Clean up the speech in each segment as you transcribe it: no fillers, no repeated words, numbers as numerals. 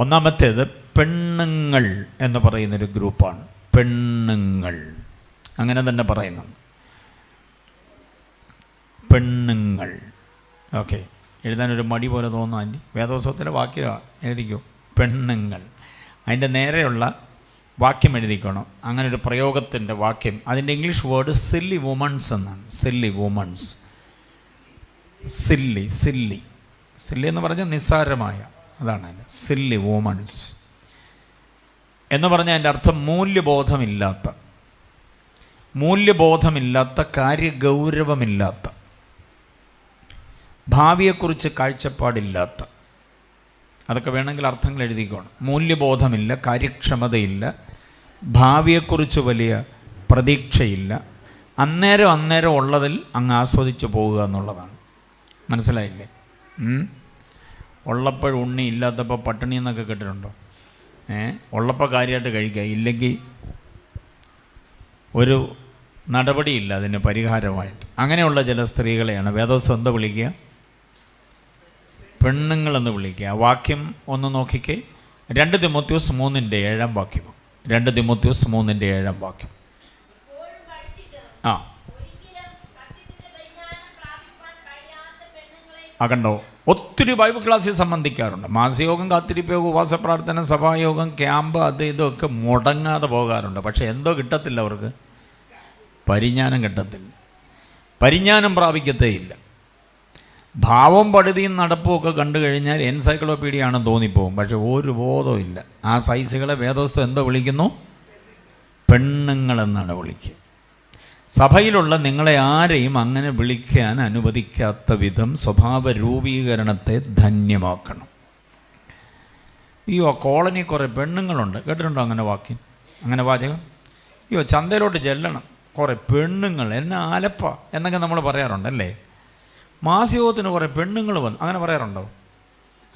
ഒന്നാമത്തേത് പെണ്ണുങ്ങൾ എന്ന് പറയുന്നൊരു ഗ്രൂപ്പാണ്. പെണ്ണുങ്ങൾ അങ്ങനെ തന്നെ പറയുന്നു, പെണ്ണുങ്ങൾ. ഓക്കെ, എഴുതാനൊരു മടി പോലെ തോന്നുന്നു. ആൻറ്റി വേദോത്സവത്തിൻ്റെ വാക്യം എഴുതിക്കോ, പെണ്ണുങ്ങൾ. അതിൻ്റെ നേരെയുള്ള വാക്യം എഴുതിക്കണം. അങ്ങനെ ഒരു പ്രയോഗത്തിൻ്റെ വാക്യം, അതിൻ്റെ ഇംഗ്ലീഷ് വേർഡ് സില്ലി വുമൺസ് എന്നാണ്. Silly womens, silly silly silly എന്ന് പറഞ്ഞാൽ നിസ്സാരമായ, അതാണ് അതിൻ്റെ സില്ലി വുമൺസ് എന്ന് പറഞ്ഞാൽ അതിൻ്റെ അർത്ഥം മൂല്യബോധമില്ലാത്ത, കാര്യഗൗരവമില്ലാത്ത, ഭാവിയെക്കുറിച്ച് കാഴ്ചപ്പാടില്ലാത്ത, അതൊക്കെ വേണമെങ്കിൽ അർത്ഥങ്ങൾ എഴുതിക്കോണം. മൂല്യബോധമില്ല, കാര്യക്ഷമതയില്ല, ഭാവിയെക്കുറിച്ച് വലിയ പ്രതീക്ഷയില്ല, അന്നേരം ഉള്ളതിൽ അങ്ങ് ആസ്വദിച്ച് പോവുക എന്നുള്ളതാണ്. മനസ്സിലായില്ലേ? ഉള്ളപ്പോൾ ഉണ്ണി, ഇല്ലാത്തപ്പോൾ പട്ടിണി എന്നൊക്കെ കേട്ടിട്ടുണ്ടോ? ഉള്ളപ്പോൾ കാര്യമായിട്ട് കഴിക്കുക, ഇല്ലെങ്കിൽ ഒരു നടപടിയില്ല അതിന് പരിഹാരമായിട്ട്. അങ്ങനെയുള്ള ചില സ്ത്രീകളെയാണ് വേദോസം എന്താ വിളിക്കുക? പെണ്ണുങ്ങളെന്ന് വിളിക്കുക. വാക്യം ഒന്ന് നോക്കിക്കേ, 2 തിമോത്തിയോസ് 3:7 വാക്യം. 2 തിമോത്തിയോസ് 3:7 വാക്യം. കണ്ടോ, ഒത്തിരി ബൈബിൾ ക്ലാസ്സിൽ സംബന്ധിക്കാറുണ്ട്. മാസയോഗം, കാത്തിരിപ്പ് യോഗം, ഉപവാസ പ്രാർത്ഥന, സഭായോഗം, ക്യാമ്പ്, അത് ഇതൊക്കെ മുടങ്ങാതെ പോകാറുണ്ട്. പക്ഷെ എന്തോ കിട്ടത്തില്ല അവർക്ക്, പരിജ്ഞാനം കിട്ടത്തില്ല, പരിജ്ഞാനം പ്രാപിക്കത്തേയില്ല. ഭാവം, പടുതിയും നടപ്പും ഒക്കെ കണ്ടു കഴിഞ്ഞാൽ എൻസൈക്ലോപീഡിയ ആണെന്ന് തോന്നിപ്പോവും. പക്ഷെ ഒരു ബോധവും ഇല്ല. ആ സൈസുകളെ വേദോസ്തം എന്തോ വിളിക്കുന്നു? പെണ്ണുങ്ങളെന്നാണ് വിളിക്കുക. സഭയിലുള്ള നിങ്ങളെ ആരെയും അങ്ങനെ വിളിക്കാൻ അനുവദിക്കാത്ത വിധം സ്വഭാവ രൂപീകരണത്തെ ധന്യമാക്കണം. കോളനി കുറേ പെണ്ണുങ്ങളുണ്ട്, കേട്ടിട്ടുണ്ടോ അങ്ങനെ വാക്യം, അങ്ങനെ വാചകം? ചന്തയിലോട്ട് ചെല്ലണം, കുറേ പെണ്ണുങ്ങൾ, എന്നെ ആലപ്പ എന്നൊക്കെ നമ്മൾ പറയാറുണ്ടല്ലേ. മാസയോഗത്തിന് കുറേ പെണ്ണുങ്ങൾ വന്നു, അങ്ങനെ പറയാറുണ്ടോ?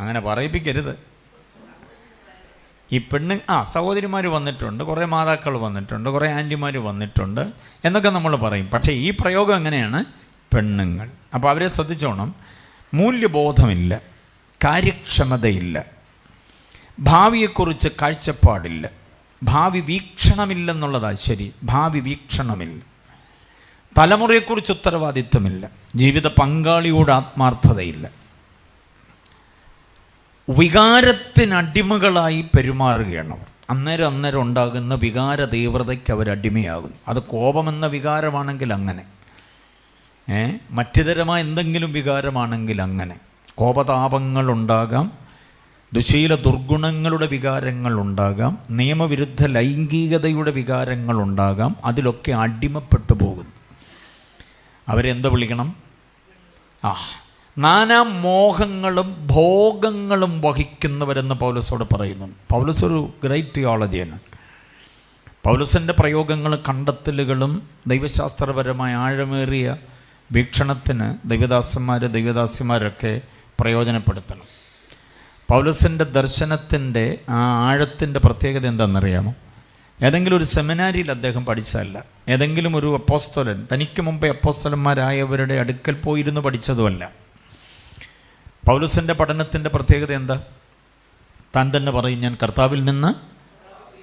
അങ്ങനെ പറയിപ്പിക്കരുത്. ഈ സഹോദരിമാർ വന്നിട്ടുണ്ട്, കുറേ മാതാക്കൾ വന്നിട്ടുണ്ട്, കുറേ ആൻറ്റിമാർ വന്നിട്ടുണ്ട് എന്നൊക്കെ നമ്മൾ പറയും. പക്ഷേ ഈ പ്രയോഗം എങ്ങനെയാണ്? പെണ്ണുങ്ങൾ. അപ്പോൾ അവരെ ശ്രദ്ധിച്ചോണം. മൂല്യബോധമില്ല, കാര്യക്ഷമതയില്ല, ഭാവിയെക്കുറിച്ച് കാഴ്ചപ്പാടില്ല, ഭാവി വീക്ഷണമില്ലെന്നുള്ളതാണ് ശരി. ഭാവി വീക്ഷണമില്ല, തലമുറയെക്കുറിച്ച് ഉത്തരവാദിത്വമില്ല, ജീവിത പങ്കാളിയോട് ആത്മാർത്ഥതയില്ല, വികാരത്തിനടിമകളായി പെരുമാറുകയാണ് അവർ. അന്നേരം ഉണ്ടാകുന്ന വികാര തീവ്രതയ്ക്ക് അവരടിമയാകുന്നു. അത് കോപമെന്ന വികാരമാണെങ്കിൽ അങ്ങനെ, മറ്റുതരമായ എന്തെങ്കിലും വികാരമാണെങ്കിൽ അങ്ങനെ. കോപതാപങ്ങളുണ്ടാകാം, ദുശീല ദുർഗുണങ്ങളുടെ വികാരങ്ങളുണ്ടാകാം, നിയമവിരുദ്ധ ലൈംഗികതയുടെ വികാരങ്ങളുണ്ടാകാം. അതിലൊക്കെ അടിമപ്പെട്ടു പോകുന്നു. അവരെന്താ വിളിക്കണം? നാനാ മോഹങ്ങളും ഭോഗങ്ങളും വഹിക്കുന്നവരെന്ന് പൗലോസോട് പറയുന്നു. പൗലോസ് ഒരു ഗ്രേറ്റ് തിയോളജിയാണ്. പൗലോസിൻ്റെ പ്രയോഗങ്ങളും കണ്ടെത്തലുകളും ദൈവശാസ്ത്രപരമായ ആഴമേറിയ വീക്ഷണത്തിന് ദൈവദാസിമാരൊക്കെ പ്രയോജനപ്പെടുത്തണം. പൗലോസിൻ്റെ ദർശനത്തിൻ്റെ ആ ആഴത്തിൻ്റെ പ്രത്യേകത എന്താണെന്നറിയാമോ? ഏതെങ്കിലും ഒരു സെമിനാരിയിൽ അദ്ദേഹം പഠിച്ചതല്ല, ഏതെങ്കിലും ഒരു അപ്പോസ്തലൻ, തനിക്ക് മുമ്പേ അപ്പോസ്തലന്മാരായവരുടെ അടുക്കൽ പോയിരുന്നു പഠിച്ചതുമല്ല. പൗലോസിൻ്റെ പഠനത്തിൻ്റെ പ്രത്യേകത എന്താ? താൻ തന്നെ പറയും, ഞാൻ കർത്താവിൽ നിന്ന്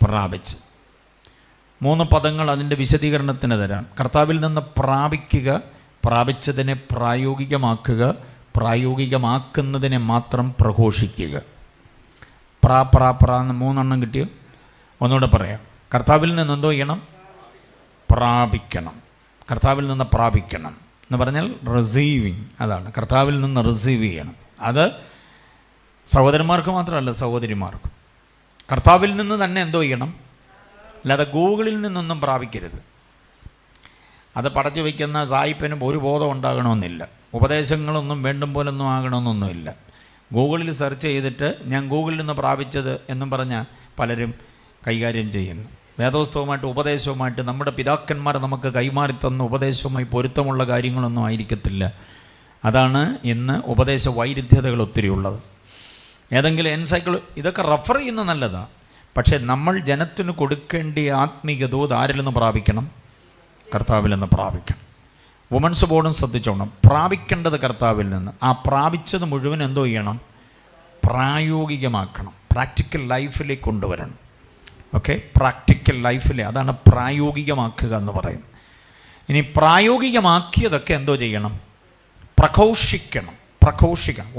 പ്രാപിച്ചു. 3 പദങ്ങൾ അതിൻ്റെ വിശദീകരണത്തിന് തരാം. കർത്താവിൽ നിന്ന് പ്രാപിക്കുക, പ്രാപിച്ചതിനെ പ്രായോഗികമാക്കുക, പ്രായോഗികമാക്കുന്നതിനെ മാത്രം പ്രഘോഷിക്കുക. എന്ന് 3 എണ്ണം കിട്ടിയോ? ഒന്നുകൂടെ പറയാം. കർത്താവിൽ നിന്ന് എന്തോ ചെയ്യണം? പ്രാപിക്കണം. കർത്താവിൽ നിന്ന് പ്രാപിക്കണം എന്ന് പറഞ്ഞാൽ റിസീവിങ്, അതാണ്. കർത്താവിൽ നിന്ന് റിസീവ് ചെയ്യണം. അത് സഹോദരന്മാർക്ക് മാത്രമല്ല, സഹോദരിമാർക്കും. കർത്താവിൽ നിന്ന് തന്നെ എന്തോ ചെയ്യണം? അല്ലാതെ ഗൂഗിളിൽ നിന്നൊന്നും പ്രാപിക്കരുത്. അത് പടച്ചു വയ്ക്കുന്ന സായിപ്പിനും ഒരു ബോധം ഉണ്ടാകണമെന്നില്ല. ഉപദേശങ്ങളൊന്നും വേണ്ടും പോലൊന്നും ആകണമെന്നൊന്നുമില്ല. ഗൂഗിളിൽ സെർച്ച് ചെയ്തിട്ട് ഞാൻ ഗൂഗിളിൽ നിന്ന് പ്രാപിച്ചത് എന്നും പറഞ്ഞാൽ പലരും കൈകാര്യം ചെയ്യുന്നു. വേദോസ്തവമായിട്ട് ഉപദേശവുമായിട്ട് നമ്മുടെ പിതാക്കന്മാർ നമുക്ക് കൈമാറി തന്ന ഉപദേശവുമായി പൊരുത്തമുള്ള കാര്യങ്ങളൊന്നും ആയിരിക്കത്തില്ല. അതാണ് ഇന്ന് ഉപദേശ വൈരുദ്ധ്യതകൾ ഒത്തിരി ഉള്ളത്. ഏതെങ്കിലും ഇതൊക്കെ റെഫർ ചെയ്യുന്ന നല്ലതാണ്. പക്ഷേ നമ്മൾ ജനത്തിന് കൊടുക്കേണ്ടിയ ആത്മീയ ദൂത് ആരിൽ നിന്ന് പ്രാപിക്കണം? കർത്താവിൽ നിന്ന് പ്രാപിക്കണം. വുമൻസ് ബോർഡും ശ്രദ്ധിച്ചോണം, പ്രാപിക്കേണ്ടത് കർത്താവിൽ നിന്ന്. ആ പ്രാപിച്ചത് മുഴുവൻ എന്തോ ചെയ്യണം? പ്രായോഗികമാക്കണം. പ്രാക്ടിക്കൽ ലൈഫിലേക്ക് കൊണ്ടുവരണം. ഓക്കെ, പ്രാക്ടിക്കൽ ലൈഫിലെ, അതാണ് പ്രായോഗികമാക്കുക എന്ന് പറയും. ഇനി പ്രായോഗികമാക്കിയതൊക്കെ എന്തോ ചെയ്യണം? പ്രഘോഷിക്കണം.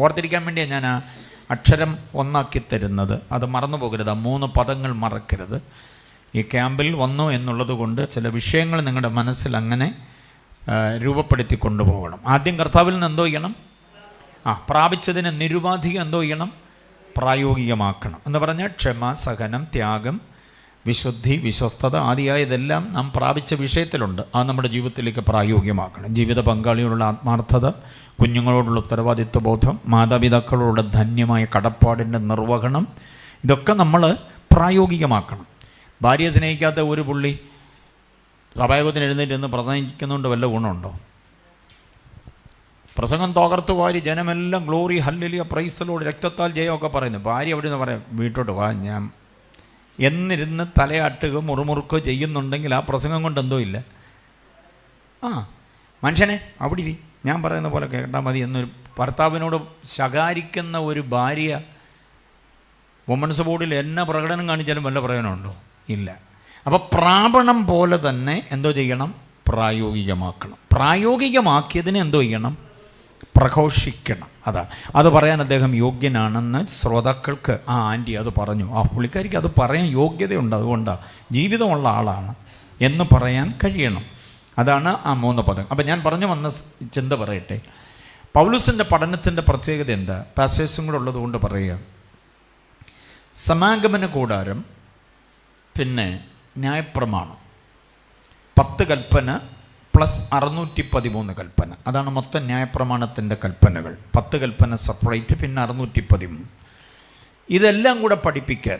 ഓർത്തിരിക്കാൻ വേണ്ടിയാണ് ഞാൻ ആ അക്ഷരം ഒന്നാക്കി തരുന്നത്. അത് മറന്നു പോകരുത്, 3 പദങ്ങൾ മറക്കരുത്. ഈ ക്യാമ്പിൽ വന്നു എന്നുള്ളത് കൊണ്ട് ചില വിഷയങ്ങൾ നിങ്ങളുടെ മനസ്സിൽ അങ്ങനെ രൂപപ്പെടുത്തി കൊണ്ടുപോകണം. ആദ്യം കർത്താവിൽ നിന്ന് എന്തോ ചെയ്യണം? പ്രാപിച്ചതിനെ നിരുപാധികം എന്തോ ചെയ്യണം? പ്രായോഗികമാക്കണം എന്ന് പറഞ്ഞാൽ ക്ഷമ, സഹനം, ത്യാഗം, വിശുദ്ധി, വിശ്വസ്തത ആദിയായതെല്ലാം നാം പ്രാപിച്ച വിഷയത്തിലുണ്ട്. അത് നമ്മുടെ ജീവിതത്തിലേക്ക് പ്രായോഗികമാക്കണം. ജീവിത പങ്കാളിയോടുള്ള ആത്മാർത്ഥത, കുഞ്ഞുങ്ങളോടുള്ള ഉത്തരവാദിത്വ ബോധം, മാതാപിതാക്കളോടുള്ള ധന്യമായ കടപ്പാടിൻ്റെ നിർവഹണം, ഇതൊക്കെ നമ്മൾ പ്രായോഗികമാക്കണം. ഭാര്യയെ സ്നേഹിക്കാത്ത ഒരു പുള്ളി സഭായോഗത്തിന് എഴുന്നേറ്റ് നിന്ന് പ്രസംഗിക്കുന്നുണ്ട് വല്ല ഗുണമുണ്ടോ? പ്രസംഗം തകർത്തു വാരി ജനമെല്ലാം glory, hallelujah, praise the Lord, രക്തത്താൽ ജയമൊക്കെ പറയുന്നു. ഭാര്യ അവിടെ നിന്ന് പറയാം, വീട്ടോട്ട് വാ, ഞാൻ എന്നിരുന്ന് തലയാട്ടുകയോ മുറുമുറുക്കുകയോ ചെയ്യുന്നുണ്ടെങ്കിൽ ആ പ്രസംഗം കൊണ്ട് എന്തോ ഇല്ല. മനുഷ്യനെ അവിടെ ഇരി, ഞാൻ പറയുന്ന പോലെ കേട്ടാൽ മതി എന്നൊരു ഭർത്താവിനോട് ശകാരിക്കുന്ന ഒരു ഭാര്യ വുമൺസ് ബോർഡിൽ എന്നാ പ്രകടനം കാണിച്ചാലും വല്ല പ്രയോജനമുണ്ടോ? ഇല്ല. അപ്പോൾ പ്രാപണം പോലെ തന്നെ എന്തോ ചെയ്യണം? പ്രായോഗികമാക്കണം. പ്രായോഗികമാക്കിയതിനെ എന്തോ ചെയ്യണം? പ്രഘോഷിക്കണം. അത് പറയാൻ അദ്ദേഹം യോഗ്യനാണെന്ന് ശ്രോതാക്കൾക്ക് ആൻറ്റി അത് പറഞ്ഞു. പുള്ളിക്കാരിക്ക് അത് പറയാൻ യോഗ്യതയുണ്ട്, അതുകൊണ്ടാണ് ജീവിതമുള്ള ആളാണ് എന്ന് പറയാൻ കഴിയണം. അതാണ് ആ 3 പദം. അപ്പം ഞാൻ പറഞ്ഞു വന്ന ചിന്ത പറയട്ടെ. പൗലോസിൻ്റെ പഠനത്തിൻ്റെ പ്രത്യേകത എന്താ? പാസേജും കൂടെ ഉള്ളത് കൊണ്ട് പറയുക. സമാഗമന കൂടാരം, പിന്നെ ന്യായപ്രമാണം, 10 കൽപ്പന പ്ലസ് 613 കൽപ്പന. അതാണ് മൊത്തം ന്യായപ്രമാണത്തിൻ്റെ കൽപ്പനകൾ. 10 കൽപ്പന സെപ്പറേറ്റ്, പിന്നെ 613. ഇതെല്ലാം കൂടെ പഠിപ്പിക്കാൻ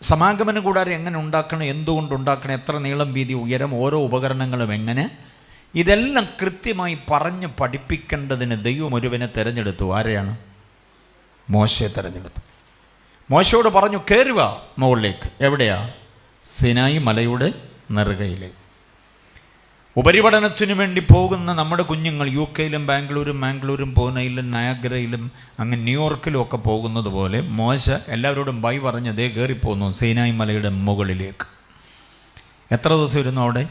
സമാഗമന കൂടാരം എങ്ങനെ ഉണ്ടാക്കണം, എന്തുകൊണ്ട് ഉണ്ടാക്കണം, എത്ര നീളം, വീതി, ഉയരം, ഓരോ ഉപകരണങ്ങളും എങ്ങനെ, ഇതെല്ലാം കൃത്യമായി പറഞ്ഞ് പഠിപ്പിക്കേണ്ടതിന് ദൈവം ഒരുവനെ തിരഞ്ഞെടുത്തു. ആരെയാണ്? മോശയെ തിരഞ്ഞെടുത്തു. മോശയോട് പറഞ്ഞു, കയറുക മുകളിലേക്ക്. എവിടെയാ? സിനായി മലയുടെ നെറുകയിലേക്ക്. ഉപരിപഠനത്തിനു വേണ്ടി പോകുന്ന നമ്മുടെ കുഞ്ഞുങ്ങൾ UK-യിലും മാംഗ്ലൂരും പൂനെയിലും നയാഗ്രയിലും അങ്ങനെ ന്യൂയോർക്കിലും ഒക്കെ പോകുന്നത് പോലെ മോശ എല്ലാവരോടും ബൈ പറഞ്ഞ് ദേ കയറിപ്പോന്നു സീനായി മലയുടെ മുകളിലേക്ക്. എത്ര ദിവസം ഇരുന്നു അവിടെ?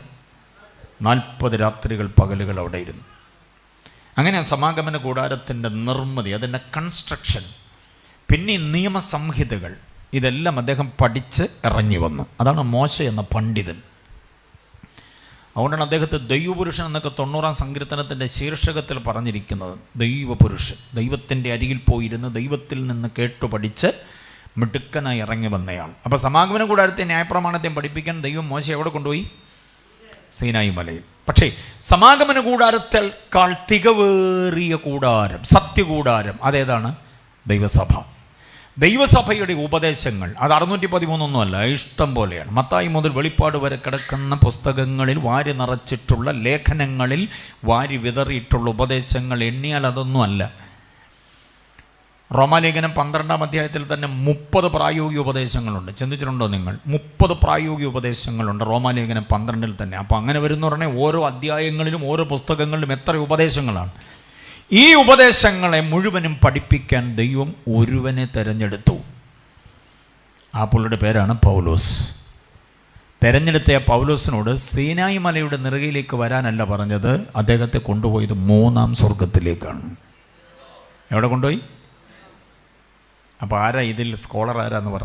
40 രാത്രികൾ പകലുകൾ അവിടെ ഇരുന്നു. അങ്ങനെ സമാഗമന കൂടാരത്തിൻ്റെ നിർമ്മിതി, അതിൻ്റെ കൺസ്ട്രക്ഷൻ, പിന്നെ നിയമസംഹിതകൾ, ഇതെല്ലാം അദ്ദേഹം പഠിച്ച് ഇറങ്ങി വന്നു. അതാണ് മോശ എന്ന പണ്ഡിതൻ. അതുകൊണ്ടാണ് അദ്ദേഹത്തെ ദൈവപുരുഷൻ എന്നൊക്കെ 90-ാം സങ്കീർത്തനത്തിൻ്റെ ശീർഷകത്തിൽ പറഞ്ഞിരിക്കുന്നത്. ദൈവപുരുഷൻ, ദൈവത്തിൻ്റെ അരികിൽ പോയിരുന്ന് ദൈവത്തിൽ നിന്ന് കേട്ടു പഠിച്ച് മിടുക്കനായി ഇറങ്ങി വന്നയാൾ. അപ്പോൾ സമാഗമന കൂടാരത്തെ ന്യായപ്രമാണത്തെയും പഠിപ്പിക്കാൻ ദൈവം മോശ എവിടെ കൊണ്ടുപോയി? സീനായി മലയിൽ. പക്ഷേ സമാഗമന കൂടാരത്തേക്കാൾ തികവേറിയ കൂടാരം, സത്യകൂടാരം, അതേതാണ്? ദൈവസഭ. ദൈവസഭയുടെ ഉപദേശങ്ങൾ അത് 613 ഇഷ്ടം പോലെയാണ്. മത്തായി മുതൽ വെളിപ്പാട് വരെ കിടക്കുന്ന പുസ്തകങ്ങളിൽ വാരി നിറച്ചിട്ടുള്ള ലേഖനങ്ങളിൽ വാരി വിതറിയിട്ടുള്ള ഉപദേശങ്ങൾ എണ്ണിയാൽ അതൊന്നും അല്ല. റോമാലേഖനം 12-ാം അധ്യായത്തിൽ തന്നെ 30 പ്രായോഗിക ഉപദേശങ്ങളുണ്ട്. ചിന്തിച്ചിട്ടുണ്ടോ നിങ്ങൾ? 30 പ്രായോഗിക ഉപദേശങ്ങളുണ്ട് റോമാലേഖനം 12-ൽ തന്നെ. അപ്പോൾ അങ്ങനെ വരുന്ന പറഞ്ഞാൽ ഓരോ അധ്യായങ്ങളിലും ഓരോ പുസ്തകങ്ങളിലും എത്ര ഉപദേശങ്ങളാണ്. ഈ ഉപദേശങ്ങളെ മുഴുവനും പഠിപ്പിക്കാൻ ദൈവം ഒരുവനെ തിരഞ്ഞെടുത്തു. ആ പുള്ളിയുടെ പേരാണ് പൗലോസ്. തിരഞ്ഞെടുത്ത പൗലോസിനോട് സീനായി മലയുടെ നെറുകയിലേക്ക് വരാനല്ല പറഞ്ഞത്, അദ്ദേഹത്തെ കൊണ്ടുപോയത് 3-ാം സ്വർഗത്തിലേക്കാണ്. എവിടെ കൊണ്ടുപോയി? അപ്പോൾ ആരാ ഇതിൽ സ്കോളർ? ആരാന്ന് പറ.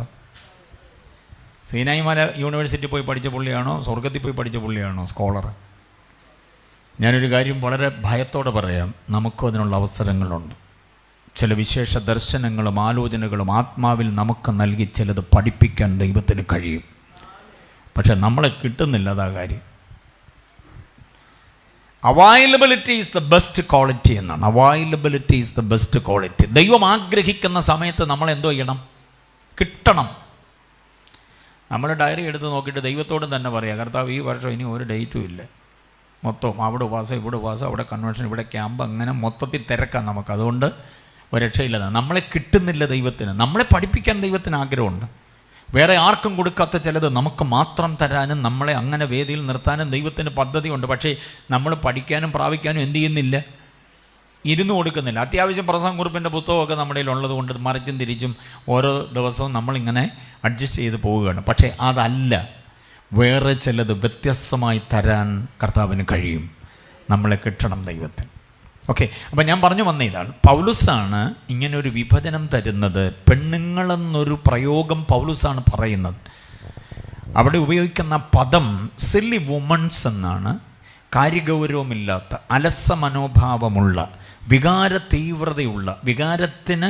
സീനായി മല യൂണിവേഴ്സിറ്റി പോയി പഠിച്ച പുള്ളിയാണോ, സ്വർഗത്തിൽ പോയി പഠിച്ച പുള്ളിയാണോ സ്കോളർ? ഞാനൊരു കാര്യം വളരെ ഭയത്തോടെ പറയാം, നമുക്കും അതിനുള്ള അവസരങ്ങളുണ്ട്. ചില വിശേഷ ദർശനങ്ങളും ആലോചനകളും ആത്മാവിൽ നമുക്ക് നൽകി ചിലത് പഠിപ്പിക്കാൻ ദൈവത്തിന് കഴിയും. പക്ഷെ നമ്മളെ കിട്ടുന്നില്ല, അതാ കാര്യം. Availability is the best quality എന്നാണ്. Availability is the best quality. ദൈവം ആഗ്രഹിക്കുന്ന സമയത്ത് നമ്മൾ എന്തോ ചെയ്യണം? കിട്ടണം. നമ്മൾ ഡയറി എടുത്ത് നോക്കിയിട്ട് ദൈവത്തോടും തന്നെ പറയാം, കർത്താവ് ഈ വർഷം ഇനി ഒരു ഡേറ്റും ഇല്ല, മൊത്തം അവിടെ ഉപവാസം, ഇവിടെ ഉപവാസം, അവിടെ കൺവെൻഷൻ, ഇവിടെ ക്യാമ്പ്, അങ്ങനെ മൊത്തത്തിൽ തിരക്കാം നമുക്ക്. അതുകൊണ്ട് ഒരു രക്ഷയില്ല. നമ്മളെ കിട്ടുന്നില്ല ദൈവത്തിന്. നമ്മളെ പഠിപ്പിക്കാൻ ദൈവത്തിന് ആഗ്രഹമുണ്ട്. വേറെ ആർക്കും കൊടുക്കാത്ത ചിലത് നമുക്ക് മാത്രം തരാനും നമ്മളെ അങ്ങനെ വേദിയിൽ നിർത്താനും ദൈവത്തിന് പദ്ധതിയുണ്ട്. പക്ഷേ നമ്മൾ പഠിക്കാനും പ്രാപിക്കാനും എന്ത് ചെയ്യുന്നില്ല? ഇരുന്ന് കൊടുക്കുന്നില്ല. അത്യാവശ്യം പ്രസംഗക്കുറിപ്പിൻ്റെ പുസ്തകമൊക്കെ നമ്മുടെ കയ്യിലുള്ളത് കൊണ്ട് മറിച്ചും തിരിച്ചും ഓരോ ദിവസവും നമ്മളിങ്ങനെ അഡ്ജസ്റ്റ് ചെയ്ത് പോവുകയാണ്. പക്ഷേ അതല്ല, വേറെ ചിലത് വ്യത്യസ്തമായി തരാൻ കർത്താവിന് കഴിയും. നമ്മളെ കിട്ടണം ദൈവത്തിന്. ഓക്കെ, അപ്പം ഞാൻ പറഞ്ഞു വന്ന ഇതാണ്, പൗലുസാണ് ഇങ്ങനൊരു വിഭജനം തരുന്നത്. പെണ്ണുങ്ങളെന്നൊരു പ്രയോഗം പൗലുസാണ് പറയുന്നത്. അവിടെ ഉപയോഗിക്കുന്ന പദം സില്ലി വുമൺസ് എന്നാണ്. കാര്യഗൗരവമില്ലാത്ത, അലസ മനോഭാവമുള്ള, വികാര തീവ്രതയുള്ള, വികാരത്തിന്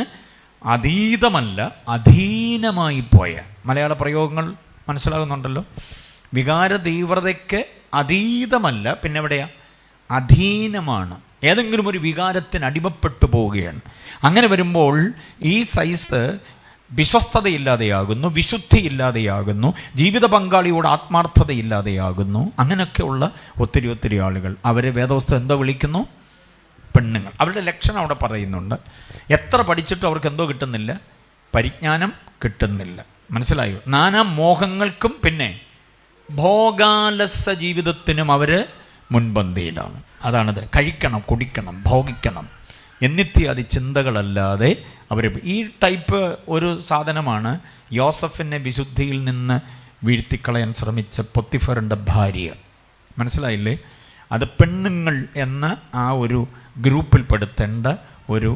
അതീതമല്ല അധീനമായി പോയ, മലയാള പ്രയോഗങ്ങൾ മനസ്സിലാകുന്നുണ്ടല്ലോ. വികാര തീവ്രതയ്ക്ക് അതീതമല്ല, പിന്നെ എവിടെയാ? അധീനമാണ്. ഏതെങ്കിലും ഒരു വികാരത്തിന് അടിമപ്പെട്ടു പോവുകയാണ്. അങ്ങനെ വരുമ്പോൾ ഈ സൈസ് വിശ്വസ്തതയില്ലാതെയാകുന്നു, വിശുദ്ധിയില്ലാതെയാകുന്നു, ജീവിത പങ്കാളിയോട് ആത്മാർത്ഥതയില്ലാതെയാകുന്നു. അങ്ങനെയൊക്കെയുള്ള ഒത്തിരി ആളുകൾ, അവരെ വേദപുസ്തകം എന്തോ വിളിക്കുന്നു? പെണ്ണുങ്ങൾ. അവരുടെ ലക്ഷണം അവിടെ പറയുന്നുണ്ട്. എത്ര പഠിച്ചിട്ടും അവർക്ക് എന്തോ കിട്ടുന്നില്ല? പരിജ്ഞാനം കിട്ടുന്നില്ല. മനസ്സിലായോ? നാനാ മോഹങ്ങൾക്കും പിന്നെ ഭോഗാലസ ജീവിതത്തിനും അവർ മുൻപന്തിയിലാണ്. അതാണത്. കഴിക്കണം, കുടിക്കണം, ഭോഗിക്കണം എന്നിത്യാദി ചിന്തകളല്ലാതെ അവർ ഈ ടൈപ്പ് ഒരു സാധനമാണ് യോസഫിനെ വിശുദ്ധിയിൽ നിന്ന് വീഴ്ത്തിക്കളയാൻ ശ്രമിച്ച പൊത്തിഫറിൻ്റെ ഭാര്യ. മനസ്സിലായില്ലേ? അത് പെണ്ണുങ്ങൾ എന്ന ആ ഒരു ഗ്രൂപ്പിൽപ്പെടുത്തേണ്ട ഒരു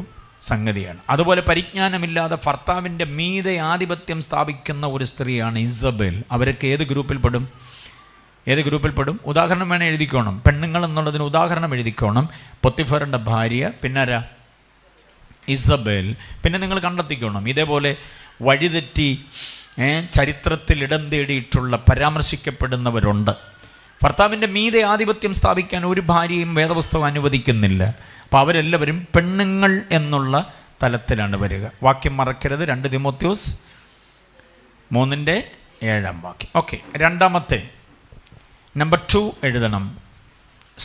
സംഗതിയാണ്. അതുപോലെ പരിജ്ഞാനമില്ലാതെ ഭർത്താവിൻ്റെ മീതെ ആധിപത്യം സ്ഥാപിക്കുന്ന ഒരു സ്ത്രീയാണ് ഇസബേൽ. അവരൊക്കെ ഏത് ഗ്രൂപ്പിൽപ്പെടും? ഉദാഹരണം വേണം എഴുതിക്കോണം. പെണ്ണുങ്ങൾ എന്നുള്ളതിന് ഉദാഹരണം എഴുതിക്കോണം. പൊത്തിഫറിൻ്റെ ഭാര്യ, പിന്നാരാ? ഇസബേൽ. പിന്നെ നിങ്ങൾ കണ്ടെത്തിക്കോണം, ഇതേപോലെ വഴിതെറ്റി ചരിത്രത്തിൽ ഇടം തേടിയിട്ടുള്ള പരാമർശിക്കപ്പെടുന്നവരുണ്ട്. ഭർത്താവിൻ്റെ മീതെ ആധിപത്യം സ്ഥാപിക്കാൻ ഒരു ഭാര്യയും വേദപുസ്തകം അനുവദിക്കുന്നില്ല. അപ്പോൾ അവരെല്ലാവരും പെണ്ണുങ്ങൾ എന്നുള്ള തലത്തിലാണ് വരിക. വാക്യം മറക്കരുത്, 2 തിമോത്തിയോസ് 3:7. ഓക്കെ, രണ്ടാമത്തെ നമ്പർ 2 എഴുതണം.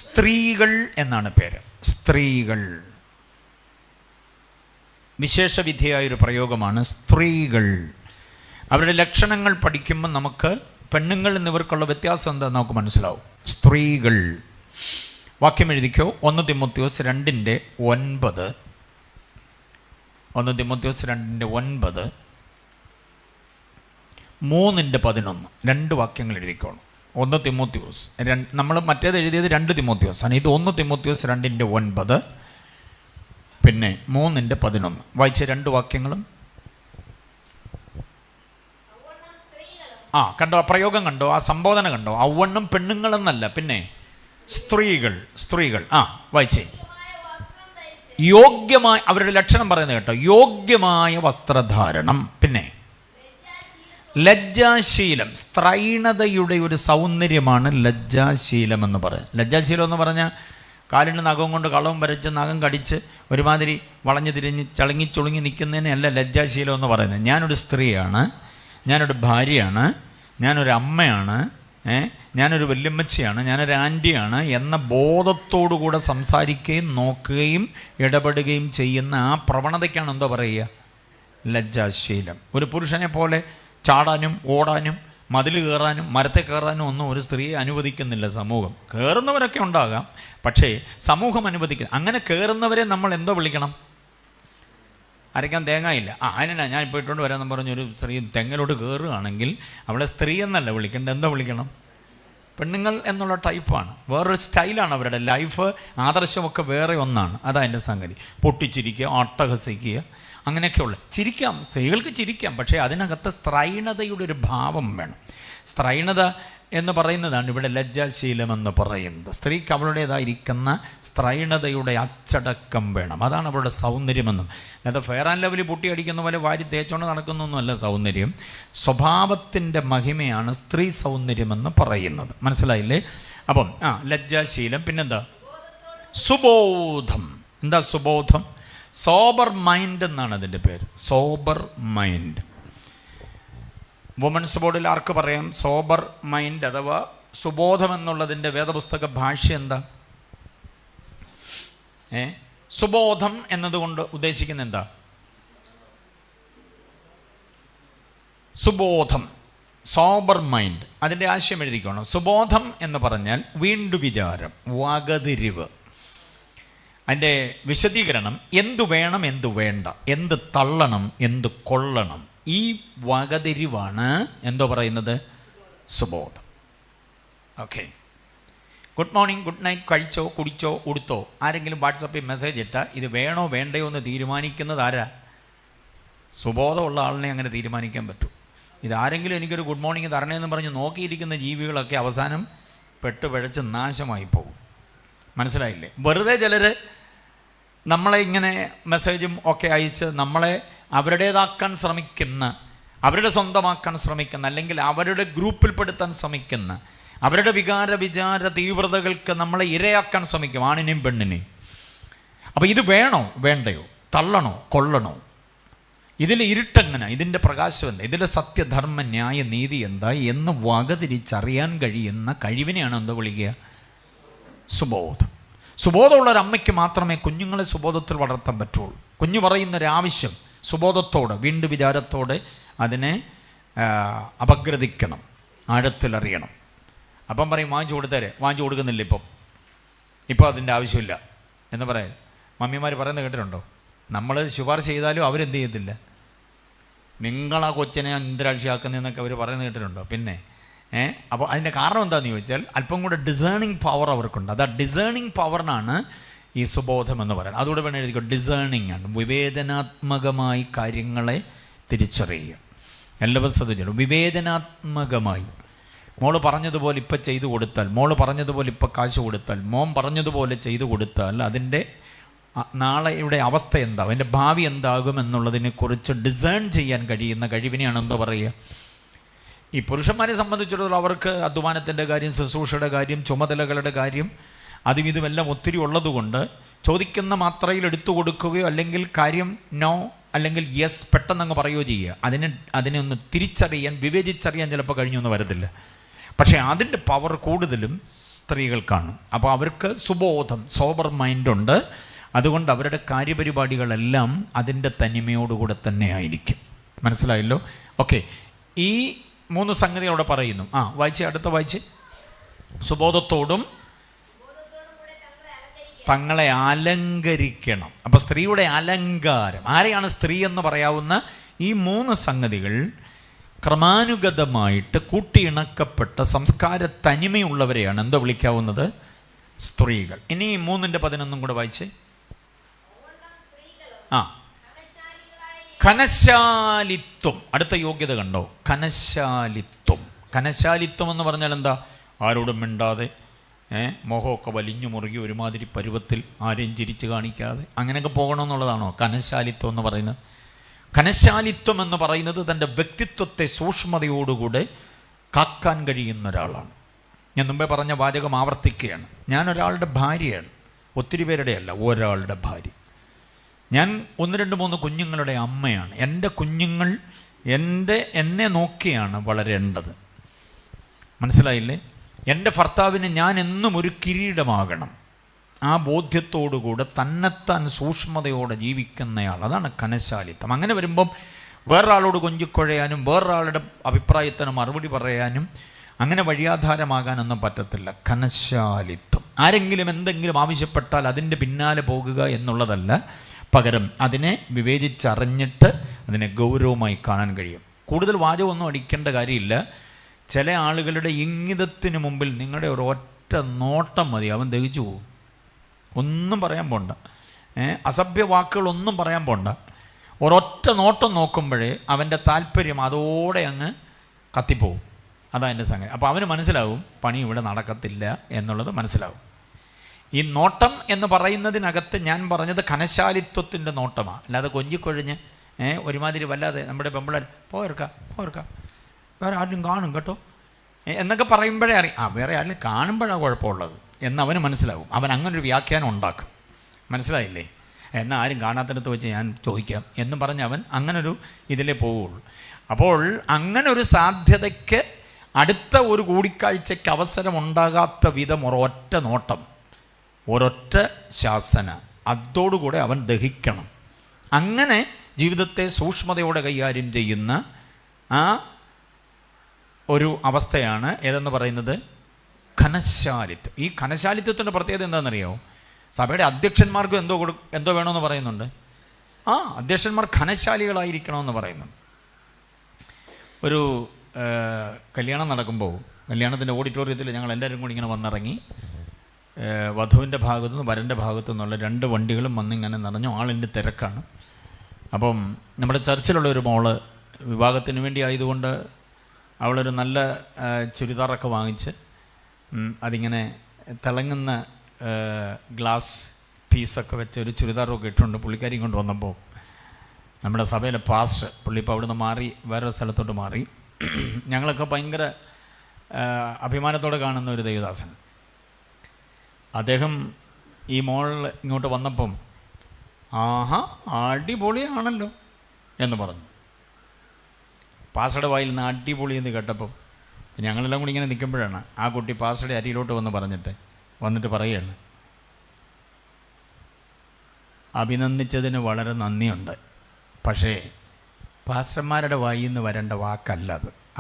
സ്ത്രീകൾ എന്നാണ് പേര്. സ്ത്രീകൾ വിശേഷവിധിയായൊരു പ്രയോഗമാണ്. സ്ത്രീകൾ, അവരുടെ ലക്ഷണങ്ങൾ പഠിക്കുമ്പോൾ നമുക്ക് പെണ്ണുങ്ങൾ എന്നിവർക്കുള്ള വ്യത്യാസം എന്താണെന്ന് നമുക്ക് മനസ്സിലാവും. സ്ത്രീകൾ. വാക്യം എഴുതിക്കോ. 1 തിമോത്തിയോസ് 2:9. 1 തിമോത്തിയോസ് 2:9, 3:11. 2 വാക്യങ്ങൾ എഴുതിക്കോണം. 1 തിമോത്തിയോസ്, നമ്മൾ മറ്റേത് എഴുതിയത് 2 തിമോത്തിയോസ് ആണ്. ഇത് 1 തിമോത്തിയോസ് 2:9, പിന്നെ 3:11. വായിച്ച 2 വാക്യങ്ങളും. കണ്ടോ? ആ പ്രയോഗം കണ്ടോ? ആ സംബോധന കണ്ടോ? ഔവണ്ണം പെണ്ണുങ്ങളെന്നല്ല, പിന്നെ സ്ത്രീകൾ. വായിച്ചേ. യോഗ്യമായ, അവരുടെ ലക്ഷണം പറയുന്നത് കേട്ടോ. യോഗ്യമായ വസ്ത്രധാരണം, പിന്നെ ലജ്ജാശീലം. സ്ത്രൈണതയുടെ ഒരു സൗന്ദര്യമാണ് ലജ്ജാശീലം എന്ന് പറയുന്നത്. ലജ്ജാശീലം എന്ന് പറഞ്ഞാൽ കാലിന് നഖം കൊണ്ട് കളവും വരച്ച് നഖം കടിച്ച് ഒരുമാതിരി വളഞ്ഞു തിരിഞ്ഞ് ചളുങ്ങി നിൽക്കുന്നതിനല്ല ലജ്ജാശീലം എന്ന് പറയുന്നത്. ഞാനൊരു സ്ത്രീയാണ്, ഞാനൊരു ഭാര്യയാണ്, ഞാനൊരു അമ്മയാണ്, ഞാനൊരു വല്യമ്മച്ചിയാണ്, ഞാനൊരു ആൻറ്റിയാണ് എന്ന ബോധത്തോടുകൂടെ സംസാരിക്കുകയും നോക്കുകയും ഇടപെടുകയും ചെയ്യുന്ന ആ പ്രവണതയ്ക്കാണ് എന്തോ പറയുക? ലജ്ജാശീലം. ഒരു പുരുഷനെ പോലെ ചാടാനും ഓടാനും മതിൽ കയറാനും മരത്തെ കയറാനും ഒന്നും ഒരു സ്ത്രീയെ അനുവദിക്കുന്നില്ല സമൂഹം. കയറുന്നവരൊക്കെ ഉണ്ടാകാം, പക്ഷേ സമൂഹം അനുവദിക്കുക. അങ്ങനെ കയറുന്നവരെ നമ്മൾ എന്തോ വിളിക്കണം? അരയ്ക്കാൻ തേങ്ങയില്ല. അതിനാ ഞാൻ ഇപ്പോൾ ഇട്ടുകൊണ്ട് വരാമെന്ന് പറഞ്ഞൊരു സ്ത്രീ തെങ്ങിലോട്ട് കയറുകയാണെങ്കിൽ അവളെ സ്ത്രീ എന്നല്ല വിളിക്കേണ്ടത്, എന്താ വിളിക്കണം? പെണ്ണുങ്ങൾ എന്നുള്ള ടൈപ്പാണ്. വേറൊരു സ്റ്റൈലാണ് അവരുടെ ലൈഫ്. ആദർശമൊക്കെ വേറെ ഒന്നാണ്. അതതിൻ്റെ സംഗതി. പൊട്ടിച്ചിരിക്കുക, അട്ടഹസിക്കുക, അങ്ങനെയൊക്കെയുള്ള. ചിരിക്കാം, സ്ത്രീകൾക്ക് ചിരിക്കാം, പക്ഷേ അതിനകത്ത് സ്ത്രൈണതയുടെ ഒരു ഭാവം വേണം. സ്ത്രൈണത എന്ന് പറയുന്നതാണ് ഇവിടെ ലജ്ജാശീലം എന്ന് പറയുന്നത്. സ്ത്രീക്ക് അവളുടേതായിരിക്കുന്ന സ്ത്രൈണതയുടെ അച്ചടക്കം വേണം. അതാണ് അവളുടെ സൗന്ദര്യമെന്നും. അത് ഫെയർ ആൻഡ് ലവ്ലി പൊട്ടി അടിക്കുന്ന പോലെ വാരി തേച്ചോണ്ട് നടക്കുന്നൊന്നുമല്ല സൗന്ദര്യം. സ്വഭാവത്തിൻ്റെ മഹിമയാണ് സ്ത്രീ സൗന്ദര്യമെന്ന് പറയുന്നത്. മനസ്സിലായില്ലേ? അപ്പം ലജ്ജാശീലം. പിന്നെന്താ? സുബോധം. എന്താ സുബോധം? സോബർ മൈൻഡ് എന്നാണ് അതിൻ്റെ പേര്. Sober mind. വുമൻസ് ബോർഡിൽ ആർക്ക് പറയാം? സോബർ മൈൻഡ് അഥവാ സുബോധം എന്നുള്ളതിൻ്റെ വേദപുസ്തക ഭാഷ എന്താ? സുബോധം എന്നതുകൊണ്ട് ഉദ്ദേശിക്കുന്നത് എന്താ? സുബോധം, സോബർ മൈൻഡ്. അതിൻ്റെ ആശയം എഴുതിക്കണം. സുബോധം എന്ന് പറഞ്ഞാൽ വീണ്ടു വിചാരം, വകതിരിവ്. അതിൻ്റെ വിശദീകരണം എന്തു വേണം, എന്തു വേണ്ട, എന്ത് തള്ളണം, എന്ത് കൊള്ളണം, ഈ വകതിരിവാണ് എന്തോ പറയുന്നത്, സുബോധം. Okay. Good morning, good night, കഴിച്ചോ, കുടിച്ചോ, ഉടുത്തോ, ആരെങ്കിലും വാട്സപ്പിൽ മെസ്സേജ് ഇട്ടാൽ ഇത് വേണോ വേണ്ടയോ എന്ന് തീരുമാനിക്കുന്നത് ആരാ? സുബോധമുള്ള ആളിനെ അങ്ങനെ തീരുമാനിക്കാൻ പറ്റൂ. ഇതാരെങ്കിലും എനിക്കൊരു ഗുഡ് മോർണിംഗ് തരണേന്ന് പറഞ്ഞ് നോക്കിയിരിക്കുന്ന ജീവികളൊക്കെ അവസാനം പെട്ടുപിഴച്ച് നാശമായി പോകും. മനസ്സിലായില്ലേ? വെറുതെ ചിലർ നമ്മളെ ഇങ്ങനെ മെസ്സേജും ഒക്കെ അയച്ച് നമ്മളെ അവരുടേതാക്കാൻ ശ്രമിക്കുന്ന, അവരുടെ സ്വന്തമാക്കാൻ ശ്രമിക്കുന്ന, അല്ലെങ്കിൽ അവരുടെ ഗ്രൂപ്പിൽപ്പെടുത്താൻ ശ്രമിക്കുന്ന, അവരുടെ വിചാര തീവ്രതകൾക്ക് നമ്മളെ ഇരയാക്കാൻ ശ്രമിക്കും, ആണിനെയും പെണ്ണിനെയും. അപ്പോൾ ഇത് വേണോ വേണ്ടയോ, തള്ളണോ കൊള്ളണോ, ഇതിലെ ഇരുട്ടെങ്ങനെ, ഇതിൻ്റെ പ്രകാശം എന്താ, ഇതിലെ സത്യധർമ്മ ന്യായ നീതി എന്താ എന്ന് വകതിരിച്ചറിയാൻ കഴിയുന്ന കഴിവിനെയാണ് എന്താ വിളിക്കുക? സുബോധം. സുബോധമുള്ളൊരമ്മയ്ക്ക് മാത്രമേ കുഞ്ഞുങ്ങളെ സുബോധത്തിൽ വളർത്താൻ പറ്റുള്ളൂ. കുഞ്ഞു പറയുന്നൊരാവശ്യം സുബോധത്തോടെ, വീണ്ടും വിചാരത്തോടെ അതിനെ അപഗ്രഥിക്കണം, ആഴത്തിലറിയണം. അപ്പം പറയും വാങ്ങിച്ചു കൊടുത്തേരെ, വാങ്ങിച്ചു കൊടുക്കുന്നില്ല, ഇപ്പോൾ അതിൻ്റെ ആവശ്യമില്ല എന്ന് പറയാം. മമ്മിമാർ പറയുന്നത് കേട്ടിട്ടുണ്ടോ? നമ്മൾ ശുപാർശ ചെയ്താലും അവരെന്ത് ചെയ്യത്തില്ല, നിങ്ങളാ കൊച്ചിനെ ഇന്ദ്രാഴ്ചയാക്കുന്നതെന്നൊക്കെ അവർ പറയുന്നത് കേട്ടിട്ടുണ്ടോ? പിന്നെ അപ്പോൾ അതിൻ്റെ കാരണം എന്താണെന്ന് ചോദിച്ചാൽ അല്പം കൂടെ ഡിസേണിങ് പവർ അവർക്കുണ്ട്. അത് ആ ഡിസേണിങ് പവറിനാണ് ഈ സുബോധം എന്ന് പറയുന്നത്. അതുകൂടെ വേണം എഴുതിക്കോ, ഡിസേണിങ് ആണ്, വിവേചനാത്മകമായി കാര്യങ്ങളെ തിരിച്ചറിയുക. എല്ലാവരും ശ്രദ്ധിച്ചു, വിവേചനാത്മകമായി. മോള് പറഞ്ഞതുപോലെ ഇപ്പം ചെയ്തു കൊടുത്താൽ, മോള് പറഞ്ഞതുപോലെ ഇപ്പം കാശ് കൊടുത്താൽ, മോൻ പറഞ്ഞതുപോലെ ചെയ്തു കൊടുത്താൽ അതിൻ്റെ നാളെയുടെ അവസ്ഥ എന്താകും, അതിൻ്റെ ഭാവി എന്താകും എന്നുള്ളതിനെക്കുറിച്ച് ഡിസേൺ ചെയ്യാൻ കഴിയുന്ന കഴിവിനെയാണ് എന്താ പറയുക. ഈ പുരുഷന്മാരെ സംബന്ധിച്ചിടത്തോളം അവർക്ക് അധ്വാനത്തിൻ്റെ കാര്യം, ശുശ്രൂഷയുടെ കാര്യം, ചുമതലകളുടെ കാര്യം, അതും ഇതുമെല്ലാം ഒത്തിരി ഉള്ളതുകൊണ്ട് ചോദിക്കുന്ന മാത്രയിൽ എടുത്തു കൊടുക്കുകയോ അല്ലെങ്കിൽ കാര്യം നോ അല്ലെങ്കിൽ യെസ് പെട്ടെന്നങ്ങ് പറയുകയോ ചെയ്യുക. അതിനെ ഒന്ന് തിരിച്ചറിയാൻ, വിവേചിച്ചറിയാൻ ചിലപ്പോൾ കഴിഞ്ഞൊന്നും വരത്തില്ല. പക്ഷേ അതിൻ്റെ പവർ കൂടുതലും സ്ത്രീകൾക്കാണ്. അപ്പോൾ അവർക്ക് സുബോധം, സോബർ മൈൻഡുണ്ട്. അതുകൊണ്ട് അവരുടെ കാര്യപരിപാടികളെല്ലാം അതിൻ്റെ തനിമയോടുകൂടെ തന്നെ ആയിരിക്കും. മനസ്സിലായല്ലോ? ഓക്കെ. ഈ 3 സംഗതി അവിടെ പറയുന്നു. വായിച്ച്, അടുത്ത വായിച്ച്. സുബോധത്തോടും തങ്ങളെ അലങ്കരിക്കണം. അപ്പം സ്ത്രീയുടെ അലങ്കാരം, ആരെയാണ് സ്ത്രീ എന്ന് പറയാവുന്ന ഈ 3 സംഗതികൾ ക്രമാനുഗതമായിട്ട് കൂട്ടിയിണക്കപ്പെട്ട സംസ്കാര തനിമയുള്ളവരെയാണ് എന്താ വിളിക്കാവുന്നത്? സ്ത്രീകൾ. ഇനി 3:11 കൂടെ വായിച്ച്. കനശാലിത്വം, അടുത്ത യോഗ്യത കണ്ടോ? കനശാലിത്വം. കനശാലിത്വം എന്ന് പറഞ്ഞാൽ എന്താ? ആരോടും മിണ്ടാതെ, മോഹമൊക്കെ വലിഞ്ഞു മുറുകി ഒരുമാതിരി പരുവത്തിൽ, ആരെയും ചിരിച്ച് കാണിക്കാതെ അങ്ങനെയൊക്കെ പോകണമെന്നുള്ളതാണോ കനശാലിത്വം എന്ന് പറയുന്നത്? കനശാലിത്വം എന്ന് പറയുന്നത് തൻ്റെ വ്യക്തിത്വത്തെ സൂക്ഷ്മതയോടുകൂടെ കാക്കാൻ കഴിയുന്ന ഒരാളാണ്. ഞാൻ മുമ്പേ പറഞ്ഞ വാചകം ആവർത്തിക്കുകയാണ്. ഞാനൊരാളുടെ ഭാര്യയാണ്, ഒത്തിരി പേരുടെ അല്ല, ഒരാളുടെ ഭാര്യ. ഞാൻ 1, 2, 3 കുഞ്ഞുങ്ങളുടെ അമ്മയാണ്. എൻ്റെ കുഞ്ഞുങ്ങൾ എന്നെ നോക്കിയാണ് വളരേണ്ടത്. മനസ്സിലായില്ലേ? എൻ്റെ ഭർത്താവിന് ഞാൻ എന്നും ഒരു കിരീടമാകണം. ആ ബോധ്യത്തോടുകൂടെ തന്നെത്താൻ സൂക്ഷ്മതയോടെ ജീവിക്കുന്നയാൾ, അതാണ് കനശാലിത്വം. അങ്ങനെ വരുമ്പം വേറൊരാളോട് കൊഞ്ചിക്കൊഴയാനും വേറൊരാളുടെ അഭിപ്രായത്തിന് മറുപടി പറയാനും അങ്ങനെ വഴിയാധാരമാകാനൊന്നും പറ്റത്തില്ല. കനശാലിത്വം. ആരെങ്കിലും എന്തെങ്കിലും ആവശ്യപ്പെട്ടാൽ അതിൻ്റെ പിന്നാലെ പോകുക എന്നുള്ളതല്ല, പകരം അതിനെ വിവേചിച്ചറിഞ്ഞിട്ട് അതിനെ ഗൗരവമായി കാണാൻ കഴിയും. കൂടുതൽ വാചകമൊന്നും അടിക്കേണ്ട കാര്യമില്ല. ചില ആളുകളുടെ ഇംഗിതത്തിന് മുമ്പിൽ നിങ്ങളുടെ ഒരു ഒറ്റ നോട്ടം മതി, അവൻ ദഹിച്ചു പോകും. ഒന്നും പറയാൻ പോണ്ട, അസഭ്യ വാക്കുകളൊന്നും പറയാൻ പോണ്ട. ഒരൊറ്റ നോട്ടം നോക്കുമ്പോഴേ അവൻ്റെ താല്പര്യം അതോടെ അങ്ങ് കത്തിപ്പോവും. അതാണ് എൻ്റെ സംഗതി. അപ്പോൾ അവന് മനസ്സിലാവും പണി ഇവിടെ നടക്കത്തില്ല എന്നുള്ളത് മനസ്സിലാവും. ഈ നോട്ടം എന്ന് പറയുന്നതിനകത്ത് ഞാൻ പറഞ്ഞത് കനശാലിത്വത്തിൻ്റെ നോട്ടമാണ്, അല്ലാതെ കൊഞ്ചിക്കൊഴിഞ്ഞ് ഒരുമാതിരി വല്ലാതെ നമ്മുടെ പെമ്പിളർ പോർക്കാം വേറെ ആരും കാണും കേട്ടോ എന്നൊക്കെ പറയുമ്പോഴേ അറിയാം വേറെ ആരും കാണുമ്പോഴാണ് കുഴപ്പമുള്ളത് എന്ന് അവന് മനസ്സിലാവും. അവൻ അങ്ങനൊരു വ്യാഖ്യാനം ഉണ്ടാക്കും. മനസ്സിലായില്ലേ? എന്നാൽ ആരും കാണാത്തിടത്ത് വെച്ച് ഞാൻ ചോദിക്കാം എന്നും പറഞ്ഞ് അവൻ അങ്ങനൊരു ഇതിലേ പോവുള്ളൂ. അപ്പോൾ അങ്ങനൊരു സാധ്യതയ്ക്ക് അടുത്ത ഒരു കൂടിക്കാഴ്ചയ്ക്ക് അവസരമുണ്ടാകാത്ത വിധം ഒരൊറ്റ നോട്ടം, ഒരൊറ്റ ശാസന, അതോടുകൂടെ അവൻ ദഹിക്കണം. അങ്ങനെ ജീവിതത്തെ സൂക്ഷ്മതയോടെ കൈകാര്യം ചെയ്യുന്ന ആ ഒരു അവസ്ഥയാണ് ഏതെന്ന് പറയുന്നത്? കനശാലിത്വം. ഈ കനശാലിത്വത്തിൻ്റെ പ്രത്യേകത എന്താണെന്നറിയോ? സഭയുടെ അധ്യക്ഷന്മാർക്കും എന്തോ വേണമെന്ന് പറയുന്നുണ്ട്. അധ്യക്ഷന്മാർ ഘനശാലികളായിരിക്കണമെന്ന് പറയുന്നുണ്ട്. ഒരു കല്യാണം നടക്കുമ്പോൾ കല്യാണത്തിൻ്റെ ഓഡിറ്റോറിയത്തിൽ ഞങ്ങൾ എല്ലാവരും കൂടി ഇങ്ങനെ വന്നിറങ്ങി. വധുവിൻ്റെ ഭാഗത്തു നിന്ന് വരൻ്റെ ഭാഗത്തു നിന്നുള്ള 2 വണ്ടികളും വന്നിങ്ങനെ നിറഞ്ഞു. ആളിൻ്റെ തിരക്കാണ്. അപ്പം നമ്മുടെ ചർച്ചിലുള്ള ഒരു മോള് വിവാഹത്തിന് വേണ്ടി ആയതുകൊണ്ട് അവളൊരു നല്ല ചുരിദാറൊക്കെ വാങ്ങിച്ച് അതിങ്ങനെ തിളങ്ങുന്ന ഗ്ലാസ് പീസൊക്കെ വെച്ച് ഒരു ചുരിദാറൊക്കെ ഇട്ടുകൊണ്ട് പുള്ളിക്കാരിയും കൊണ്ട് വന്നപ്പോൾ നമ്മുടെ സഭയിലെ പാസ്റ്റർ പുള്ളി ഇപ്പോൾ അവിടെ നിന്ന് മാറി വേറൊരു സ്ഥലത്തോട്ട് മാറി. ഞങ്ങളൊക്കെ ഭയങ്കര അഭിമാനത്തോടെ കാണുന്ന ഒരു ദേവദാസൻ. അദ്ദേഹം ഈ മോൾ ഇങ്ങോട്ട് വന്നപ്പം അടിപൊളിയാണല്ലോ എന്ന് പറഞ്ഞു. പാസ്റ്ററുടെ വായിൽ നിന്ന് അടിപൊളി എന്ന് കേട്ടപ്പം ഞങ്ങളെല്ലാം കൂടി ഇങ്ങനെ നിൽക്കുമ്പോഴാണ് ആ കുട്ടി പാസ്റ്ററുടെ അരിയിലോട്ട് വന്നിട്ട് പറയുകയാണ്, അഭിനന്ദിച്ചതിന് വളരെ നന്ദിയുണ്ട്, പക്ഷേ പാസ്റ്റർമാരുടെ വായിൽ നിന്ന് വരേണ്ട വാക്കല്ല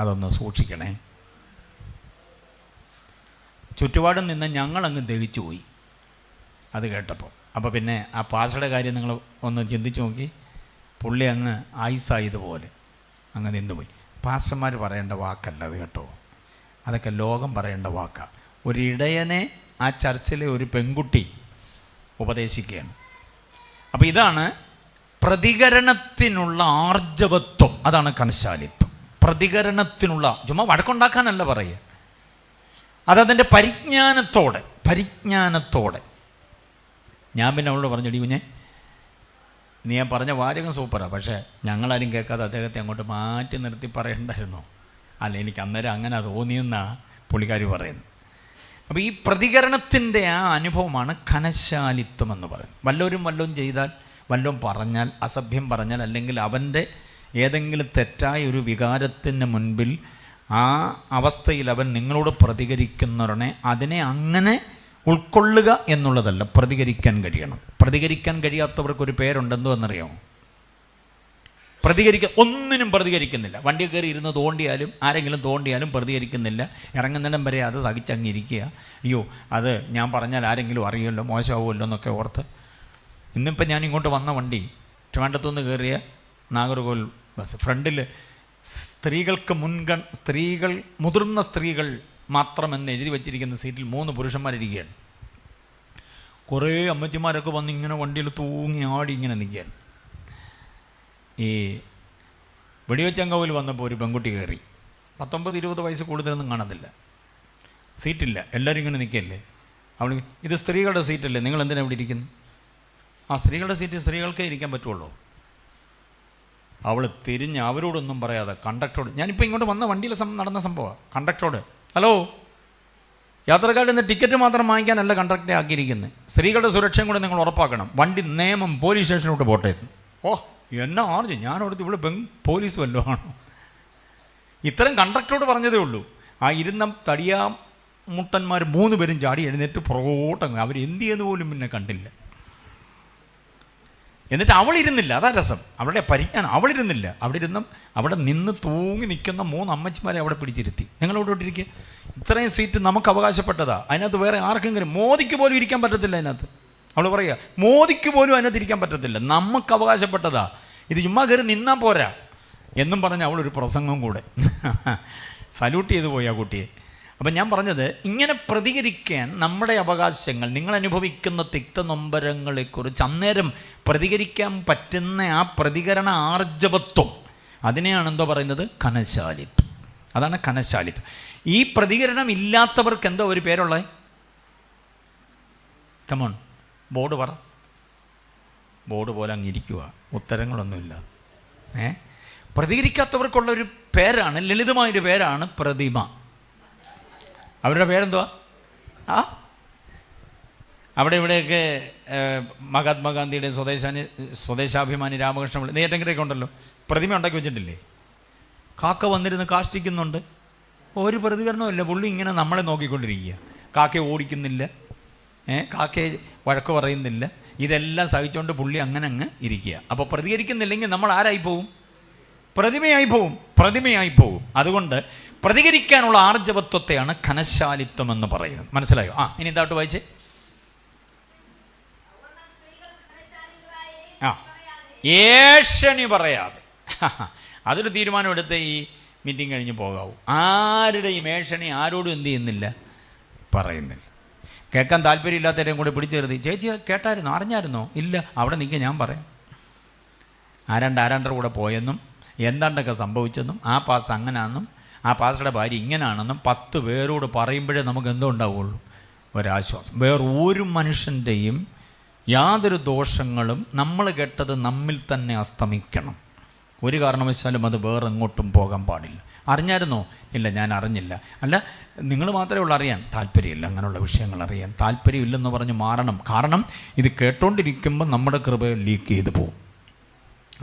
അതൊന്ന് സൂക്ഷിക്കണേ. ചുറ്റുപാടും നിന്ന് ഞങ്ങളങ്ങ് ദഹിച്ചു പോയി അത് കേട്ടപ്പോൾ. അപ്പോൾ പിന്നെ ആ പാസ്റ്ററുടെ കാര്യം നിങ്ങൾ ഒന്ന് ചിന്തിച്ച് നോക്കി. പുള്ളി അങ്ങ് ആയുസായതുപോലെ അങ്ങ് നിന്നുപോയി. പാസ്റ്റർമാർ പറയേണ്ട വാക്കല്ല അത് കേട്ടോ, അതൊക്കെ ലോകം പറയേണ്ട വാക്കാണ്. ഒരിടയനെ ആ ചർച്ചിലെ ഒരു പെൺകുട്ടി ഉപദേശിക്കുകയാണ്. അപ്പോൾ ഇതാണ് പ്രതികരണത്തിനുള്ള ആർജവത്വം, അതാണ് ഘനശാലിത്വം. പ്രതികരണത്തിനുള്ള, ചുമ്മാ വഴക്കുണ്ടാക്കാനല്ല പറയുക, അതതിൻ്റെ പരിജ്ഞാനത്തോടെ. ഞാൻ പിന്നെ അവളോട് പറഞ്ഞടി കുഞ്ഞെ, നീ ഞാൻ പറഞ്ഞ വാചകം സൂപ്പറാണ്, പക്ഷേ ഞങ്ങളാരും കേൾക്കാതെ അദ്ദേഹത്തെ അങ്ങോട്ട് മാറ്റി നിർത്തി പറയണ്ടായിരുന്നോ? അല്ല, എനിക്ക് അന്നേരം അങ്ങനെ തോന്നിയെന്നാണ് പുള്ളിക്കാരി പറയുന്നത്. അപ്പോൾ ഈ പ്രതികരണത്തിൻ്റെ ആ അനുഭവമാണ് ഘനശാലിത്വം എന്ന് പറയുന്നത്. വല്ലവരും ചെയ്താൽ, വല്ലതും പറഞ്ഞാൽ, അസഭ്യം പറഞ്ഞാൽ, അല്ലെങ്കിൽ അവൻ്റെ ഏതെങ്കിലും തെറ്റായ ഒരു വികാരത്തിന് മുൻപിൽ ആ അവസ്ഥയിൽ അവൻ നിങ്ങളോട് പ്രതികരിക്കുന്നവരെ അതിനെ അങ്ങനെ ഉൾക്കൊള്ളുക എന്നുള്ളതല്ല, പ്രതികരിക്കാൻ കഴിയണം. പ്രതികരിക്കാൻ കഴിയാത്തവർക്കൊരു പേരുണ്ടെന്തോ എന്നറിയാമോ? ഒന്നിനും പ്രതികരിക്കുന്നില്ല. വണ്ടി കയറി ഇരുന്ന് തോണ്ടിയാലും ആരെങ്കിലും തോണ്ടിയാലും പ്രതികരിക്കുന്നില്ല. ഇറങ്ങുന്നിടം വരെ അത് സഹിച്ചങ്ങിരിക്കുക. അയ്യോ, അത് ഞാൻ പറഞ്ഞാൽ ആരെങ്കിലും അറിയുമല്ലോ, മോശമാവുമല്ലോ എന്നൊക്കെ ഓർത്ത്. ഇന്നിപ്പോൾ ഞാൻ ഇങ്ങോട്ട് വന്ന വണ്ടി ട്രിവാൻഡ്രത്തുനിന്ന് കയറിയ നാഗർകോവിൽ ബസ്, ഫ്രണ്ടിൽ മുതിർന്ന സ്ത്രീകൾ മാത്രമെന്ന് എഴുതി വച്ചിരിക്കുന്ന സീറ്റിൽ 3 പുരുഷന്മാരിരിക്കുകയാണ്. കുറേ അമ്മച്ചിമാരൊക്കെ വന്ന് ഇങ്ങനെ വണ്ടിയിൽ തൂങ്ങി ആടി ഇങ്ങനെ നിൽക്കുകയാണ്. ഈ വെടിവെച്ചങ്കോവിൽ വന്നപ്പോൾ ഒരു പെൺകുട്ടി കയറി. 19-20 വയസ്സ് കൂടുതലൊന്നും കാണത്തില്ല, സീറ്റില്ല, എല്ലാവരും ഇങ്ങനെ നിൽക്കുകയല്ലേ. അവൾ, ഇത് സ്ത്രീകളുടെ സീറ്റല്ലേ, നിങ്ങൾ എന്തിനാണ് ഇവിടെ ഇരിക്കുന്നത്? സ്ത്രീകളുടെ സീറ്റ് സ്ത്രീകൾക്കേ ഇരിക്കാൻ പറ്റുള്ളൂ. അവൾ തിരിഞ്ഞ് അവരോടൊന്നും പറയാതെ കണ്ടക്ടറോട്, ഞാനിപ്പോൾ ഇങ്ങോട്ട് വന്ന വണ്ടിയിൽ നടന്ന സംഭവമാണ്, കണ്ടക്ടറോട്, ഹലോ, യാത്രക്കാരുടെ നിന്ന് ടിക്കറ്റ് മാത്രം വാങ്ങിക്കാനല്ല കണ്ടക്ടറെ ആക്കിയിരിക്കുന്നത്, സ്ത്രീകളുടെ സുരക്ഷയും കൂടെ നിങ്ങൾ ഉറപ്പാക്കണം. വണ്ടി നിയമം പോലീസ് സ്റ്റേഷനിലോട്ട് പോട്ടെ. എന്നാ ആർജ്, ഞാനോടത്ത് ഇവിടെ പോലീസ് വല്ലതും ആണോ? ഇത്തരം കണ്ടക്ടറോട് പറഞ്ഞതേ ഉള്ളൂ. ആ ഇരുന്ന തടിയാമുട്ടന്മാർ 3 പേരും ചാടി എഴുന്നേറ്റ് പുറകോട്ടങ്ങ്. അവർ എന്ത് ചെയ്യുന്ന പോലും പിന്നെ കണ്ടില്ല. എന്നിട്ട് അവളിരുന്നില്ല, അതാ രസം, അവളുടെ പരിജ്ഞാനം. അവളിരുന്നില്ല, അവിടെ നിന്ന് തൂങ്ങി നിൽക്കുന്ന 3 അമ്മച്ചിമാരെ അവിടെ പിടിച്ചിരുത്തി. നിങ്ങളവിടെ ഇരിക്കുക, ഇത്രയും സീറ്റ് നമുക്ക് അവകാശപ്പെട്ടതാ, അതിനകത്ത് വേറെ ആർക്കെങ്കിലും, മോദിക്ക് പോലും ഇരിക്കാൻ പറ്റത്തില്ല അതിനകത്ത്. അവൾ പറയുക, മോദിക്ക് പോലും അതിനകത്ത് ഇരിക്കാൻ പറ്റത്തില്ല, നമുക്ക് അവകാശപ്പെട്ടതാ, ഇത് ചുമ്മാ കയറി നിന്നാൽ പോരാ എന്നും പറഞ്ഞ് അവളൊരു പ്രസംഗം കൂടെ സല്യൂട്ട് ചെയ്തു പോയി ആ കുട്ടിയെ. അപ്പം ഞാൻ പറഞ്ഞത്, ഇങ്ങനെ പ്രതികരിക്കാൻ നമ്മുടെ അവകാശങ്ങൾ, നിങ്ങൾ അനുഭവിക്കുന്ന തിക്തനൊമ്പരങ്ങളെക്കുറിച്ച് അന്നേരം പ്രതികരിക്കാൻ പറ്റുന്ന ആ പ്രതികരണ ആർജവത്വം, അതിനെയാണ് എന്തോ പറയുന്നത്, ഘനശാലിത്വം. അതാണ് ഘനശാലിത്വം. ഈ പ്രതികരണം ഇല്ലാത്തവർക്ക് എന്തോ ഒരു പേരുള്ളത്? കമോൺ, ബോർഡ് പറ. ബോർഡ് പോലെ അങ്ങിരിക്കുക, ഉത്തരങ്ങളൊന്നുമില്ല. പ്രതികരിക്കാത്തവർക്കുള്ളൊരു പേരാണ്, ലളിതമായൊരു പേരാണ് പ്രതിമ. അവരുടെ പേരെന്തുവാ? അവിടെ ഇവിടെയൊക്കെ മഹാത്മാഗാന്ധിയുടെ സ്വദേശാഭിമാനി രാമകൃഷ്ണ നെയ്യാറ്റിൻകരയൊക്കെ ഉണ്ടല്ലോ, പ്രതിമ ഉണ്ടാക്കി വെച്ചിട്ടില്ലേ? കാക്ക വന്നിരുന്ന് കാഷ്ടിക്കുന്നുണ്ട്, ഒരു പ്രതികരണമില്ല. പുള്ളി ഇങ്ങനെ നമ്മളെ നോക്കിക്കൊണ്ടിരിക്കുക. കാക്കയെ ഓടിക്കുന്നില്ല, കാക്കയെ വഴക്ക് പറയുന്നില്ല, ഇതെല്ലാം സഹിച്ചുകൊണ്ട് പുള്ളി അങ്ങനെ അങ്ങ് ഇരിക്കുക. അപ്പോൾ പ്രതികരിക്കുന്നില്ലെങ്കിൽ നമ്മൾ ആരായി പോവും? പ്രതിമയായി പോവും. അതുകൊണ്ട് പ്രതികരിക്കാനുള്ള ആർജവത്വത്തെയാണ് ഘനശാലിത്വം എന്ന് പറയുന്നത്. മനസ്സിലായോ? ഇനി ഇതായിട്ട് വായിച്ചേ. ആ, ഏഷണി പറയാതെ. അതൊരു തീരുമാനമെടുത്ത് ഈ മീറ്റിംഗ് കഴിഞ്ഞ് പോകാവൂ. ആരുടെയും ഏഷണി ആരോടും എന്ത് ചെയ്യുന്നില്ല, പറയുന്നില്ല. കേൾക്കാൻ താല്പര്യമില്ലാത്തവരെയും കൂടി പിടിച്ചു നിർത്തി, ചേച്ചി കേട്ടായിരുന്നോ, അറിഞ്ഞായിരുന്നോ? ഇല്ല, അവിടെ നിൽക്കുക, ഞാൻ പറയാം. ആരാണ്ടര കൂടെ പോയെന്നും എന്താണ്ടൊക്കെ സംഭവിച്ചെന്നും ആ പാസ് അങ്ങനെയാണെന്നും ആ പാസ്റ്ററുടെ ഭാര്യ ഇങ്ങനെയാണെന്നും 10 പേരോട് പറയുമ്പോഴേ നമുക്ക് എന്തോ ഉണ്ടാവുള്ളൂ, ഒരാശ്വാസം. വേറൊരു മനുഷ്യൻ്റെയും യാതൊരു ദോഷങ്ങളും നമ്മൾ കേട്ടത് നമ്മിൽ തന്നെ അസ്തമിക്കണം. ഒരു കാരണവശാലും അത് വേറെ എങ്ങോട്ടും പോകാൻ പാടില്ല. അറിഞ്ഞായിരുന്നോ? ഇല്ല, ഞാൻ അറിഞ്ഞില്ല. അല്ല, നിങ്ങൾ മാത്രമേ ഉള്ളൂ അറിയാൻ. താല്പര്യമില്ല, അങ്ങനെയുള്ള വിഷയങ്ങൾ അറിയാൻ താല്പര്യമില്ലെന്ന് പറഞ്ഞ് മാറണം. കാരണം ഇത് കേട്ടോണ്ടിരിക്കുമ്പോൾ നമ്മുടെ കൃപ ലീക്ക് ചെയ്ത് പോകും.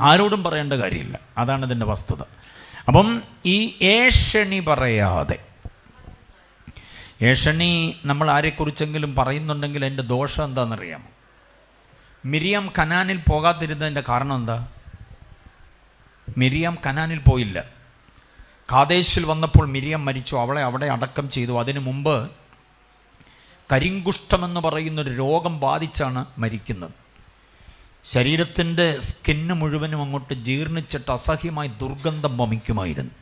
ആരോടും പറയേണ്ട കാര്യമില്ല. അതാണ് ഇതിൻ്റെ വസ്തുത. അപ്പം ഈ ഏഷണി പറയാതെ, ഏഷണി നമ്മൾ ആരെക്കുറിച്ചെങ്കിലും പറയുന്നുണ്ടെങ്കിൽ അതിൻ്റെ ദോഷം എന്താണെന്നറിയാമോ? മിരിയാം കനാനിൽ പോകാതിരുന്നതിൻ്റെ കാരണം എന്താ? മിരിയാം കനാനിൽ പോയില്ല. കാദേശിൽ വന്നപ്പോൾ മിരിയാം മരിച്ചു, അവളെ അവിടെ അടക്കം ചെയ്തു. അതിനു മുമ്പ് കരിങ്കുഷ്ഠമെന്ന് പറയുന്നൊരു രോഗം ബാധിച്ചാണ് മരിക്കുന്നത്. ശരീരത്തിൻ്റെ സ്കിന്ന് മുഴുവനും അങ്ങോട്ട് ജീർണിച്ചിട്ട് അസഹ്യമായി ദുർഗന്ധം വമിക്കുമായിരുന്നു.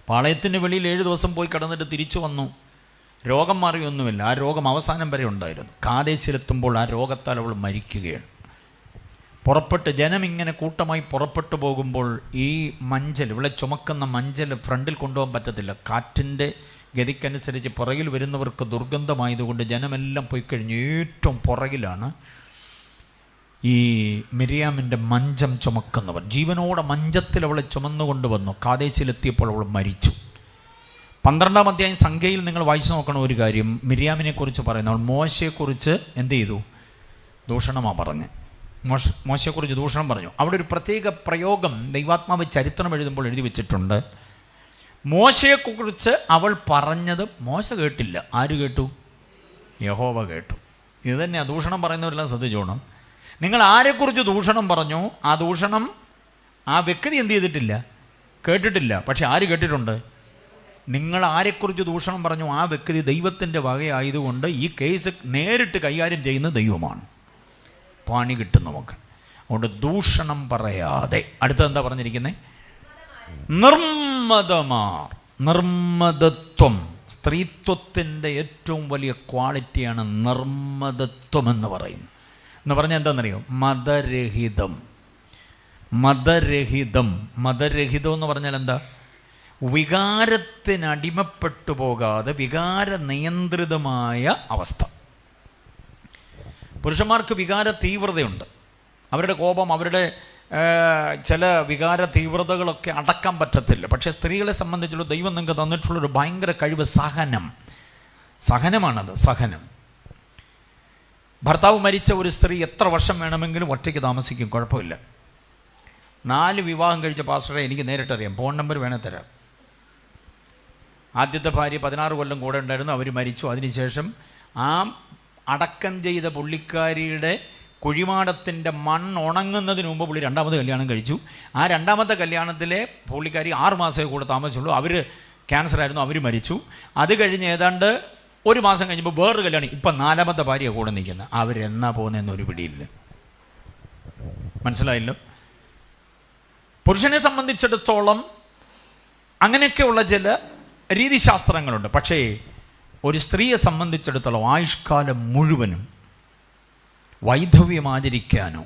പാളയത്തിൻ്റെ വെളിയിൽ 7 ദിവസം പോയി കിടന്നിട്ട് തിരിച്ചു വന്നു. രോഗം മാറിയൊന്നുമില്ല. ആ രോഗം അവസാനം വരെ ഉണ്ടായിരുന്നു. കാദേശിലെത്തുമ്പോൾ ആ രോഗത്താൽ അവൾ മരിക്കുകയാണ്. പുറപ്പെട്ട് ജനം ഇങ്ങനെ കൂട്ടമായി പുറപ്പെട്ടു പോകുമ്പോൾ ഈ മഞ്ചൽ, ഇവിടെ ചുമക്കുന്ന മഞ്ചൽ ഫ്രണ്ടിൽ കൊണ്ടുപോകാൻ പറ്റത്തില്ല. കാറ്റിൻ്റെ ഗതിക്കനുസരിച്ച് പുറകിൽ വരുന്നവർക്ക് ദുർഗന്ധമായതുകൊണ്ട് ജനമെല്ലാം പോയി കഴിഞ്ഞ് ഏറ്റവും പുറകിലാണ് ഈ മിരിയാമിൻ്റെ മഞ്ചം ചുമക്കുന്നവർ. ജീവനോടെ മഞ്ചത്തിൽ അവളെ ചുമന്നുകൊണ്ട് വന്നു. കാദേശിലെത്തിയപ്പോൾ അവൾ മരിച്ചു. 12-ാം അധ്യായം സംഖ്യയിൽ നിങ്ങൾ വായിച്ചു നോക്കണം ഒരു കാര്യം. മിരിയാമിനെക്കുറിച്ച് പറയുന്ന അവൾ മോശയെക്കുറിച്ച് എന്ത് ചെയ്തു? ദൂഷണമാണ് പറഞ്ഞ്. മോശയെക്കുറിച്ച് ദൂഷണം പറഞ്ഞു. അവിടെ ഒരു പ്രത്യേക പ്രയോഗം ദൈവാത്മാവ് ചരിത്രം എഴുതുമ്പോൾ എഴുതി വെച്ചിട്ടുണ്ട്. മോശയെക്കുറിച്ച് അവൾ പറഞ്ഞത് മോശ കേട്ടില്ല. ആര് കേട്ടു? യഹോവ കേട്ടു. ഇത് തന്നെയാണ് ദൂഷണം പറയുന്നവരെല്ലാം ശ്രദ്ധിച്ചോണം. നിങ്ങൾ ആരെക്കുറിച്ച് ദൂഷണം പറഞ്ഞു, ആ ദൂഷണം ആ വ്യക്തി എന്ത് ചെയ്തിട്ടില്ല? കേട്ടിട്ടില്ല. പക്ഷെ ആര് കേട്ടിട്ടുണ്ട്? നിങ്ങൾ ആരെക്കുറിച്ച് ദൂഷണം പറഞ്ഞു ആ വ്യക്തി ദൈവത്തിൻ്റെ വകയായതുകൊണ്ട് ഈ കേസ് നേരിട്ട് കൈകാര്യം ചെയ്യുന്ന ദൈവമാണ്. പണി കിട്ടും നമുക്ക്. അതുകൊണ്ട് ദൂഷണം പറയാതെ. അടുത്തെന്താ പറഞ്ഞിരിക്കുന്നത്? നിർമ്മതമാർ. നിർമ്മതത്വം. സ്ത്രീത്വത്തിൻ്റെ ഏറ്റവും വലിയ ക്വാളിറ്റിയാണ് നിർമ്മതത്വം എന്ന് പറയുന്നത്. എന്ന് പറഞ്ഞാൽ എന്താണെന്നറിയോ? മതരഹിതം. മതരഹിതം. മതരഹിതം എന്ന് പറഞ്ഞാൽ എന്താ? വികാരത്തിനടിമപ്പെട്ടു പോകാതെ വികാര നിയന്ത്രിതമായ അവസ്ഥ. പുരുഷന്മാർക്ക് വികാര തീവ്രതയുണ്ട്. അവരുടെ കോപം, അവരുടെ ചില വികാര തീവ്രതകളൊക്കെ അടക്കാൻ പറ്റത്തില്ല. പക്ഷേ സ്ത്രീകളെ സംബന്ധിച്ചുള്ള ദൈവം നിങ്ങൾക്ക് തന്നിട്ടുള്ളൊരു ഭയങ്കര കഴിവ് സഹനം. സഹനമാണത്. സഹനം. ഭർത്താവ് മരിച്ച ഒരു സ്ത്രീ എത്ര വർഷം വേണമെങ്കിലും ഒറ്റയ്ക്ക് താമസിക്കും, കുഴപ്പമില്ല. 4 വിവാഹം കഴിച്ച പാസ്റ്ററെ എനിക്ക് നേരിട്ടറിയാം. ഫോൺ നമ്പർ വേണേൽ തരാം. ആദ്യത്തെ ഭാര്യ 16 കൊല്ലം കൂടെ ഉണ്ടായിരുന്നു, അവർ മരിച്ചു. അതിനുശേഷം ആ അടക്കം ചെയ്ത പുള്ളിക്കാരിയുടെ കുഴിമാടത്തിൻ്റെ മണ്ണ് ഉണങ്ങുന്നതിന് മുമ്പ് പുള്ളി 2ാമത് കല്യാണം കഴിച്ചു. ആ 2ാമത്തെ കല്യാണത്തിലെ പുള്ളിക്കാരി 6 മാസമേ കൂടെ താമസിച്ചുള്ളൂ. അവർ ക്യാൻസറായിരുന്നു, അവർ മരിച്ചു. അത് കഴിഞ്ഞ് ഏതാണ്ട് 1 മാസം കഴിഞ്ഞപ്പോൾ വേറൊരു കല്യാണം. ഇപ്പം 4ാമത്തെ ഭാര്യ കൂടെ നിൽക്കുന്നത്. അവരെന്നാ പോകുന്നതെന്നൊരു പിടിയില്ല. മനസ്സിലായല്ലോ? പുരുഷനെ സംബന്ധിച്ചിടത്തോളം അങ്ങനെയൊക്കെയുള്ള ചില രീതിശാസ്ത്രങ്ങളുണ്ട്. പക്ഷേ ഒരു സ്ത്രീയെ സംബന്ധിച്ചിടത്തോളം ആയുഷ്കാലം മുഴുവനും വൈധവ്യം ആചരിക്കാനോ,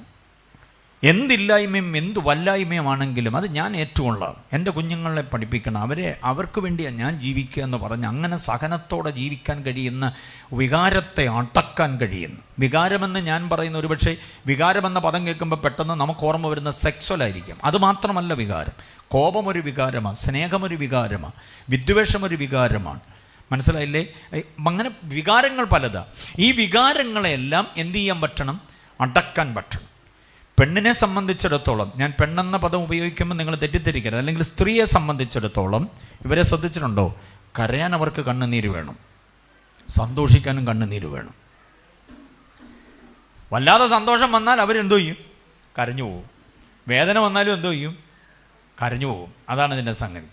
എന്തില്ലായ്മയും എന്ത് വല്ലായ്മയുമാണെങ്കിലും അത് ഞാൻ ഏറ്റുകൊള്ളാം, എൻ്റെ കുഞ്ഞുങ്ങളെ പഠിപ്പിക്കണം, അവർക്ക് വേണ്ടിയാണ് ഞാൻ ജീവിക്കുക എന്ന് പറഞ്ഞ് അങ്ങനെ സഹനത്തോടെ ജീവിക്കാൻ കഴിയുന്ന, വികാരത്തെ അടക്കാൻ കഴിയുന്ന. വികാരമെന്ന് ഞാൻ പറയുന്ന, ഒരുപക്ഷെ വികാരമെന്ന പദം കേൾക്കുമ്പോൾ പെട്ടെന്ന് നമുക്ക് ഓർമ്മ വരുന്ന സെക്സ്വലായിരിക്കും. അതുമാത്രമല്ല വികാരം. കോപമൊരു വികാരമാണ്, സ്നേഹമൊരു വികാരമാണ്, വിദ്വേഷമൊരു വികാരമാണ്. മനസ്സിലായില്ലേ? അങ്ങനെ വികാരങ്ങൾ പലതാണ്. ഈ വികാരങ്ങളെല്ലാം എന്ത് ചെയ്യാൻ പറ്റണം? അടക്കാൻ പറ്റണം. പെണ്ണിനെ സംബന്ധിച്ചിടത്തോളം, ഞാൻ പെണ്ണെന്ന പദം ഉപയോഗിക്കുമ്പോൾ നിങ്ങൾ തെറ്റിദ്ധരിക്കരുത്. അല്ലെങ്കിൽ സ്ത്രീയെ സംബന്ധിച്ചിടത്തോളം ഇവരെ ശ്രദ്ധിച്ചിട്ടുണ്ടോ? കരയാൻ അവർക്ക് കണ്ണുനീര് വേണം, സന്തോഷിക്കാനും കണ്ണുനീര് വേണം. വല്ലാതെ സന്തോഷം വന്നാൽ അവരെന്തോ ചെയ്യും? കരഞ്ഞു പോകും. വേദന വന്നാലും എന്തോ ചെയ്യും? കരഞ്ഞു പോകും. അതാണ് ഇതിൻ്റെ സംഗതി.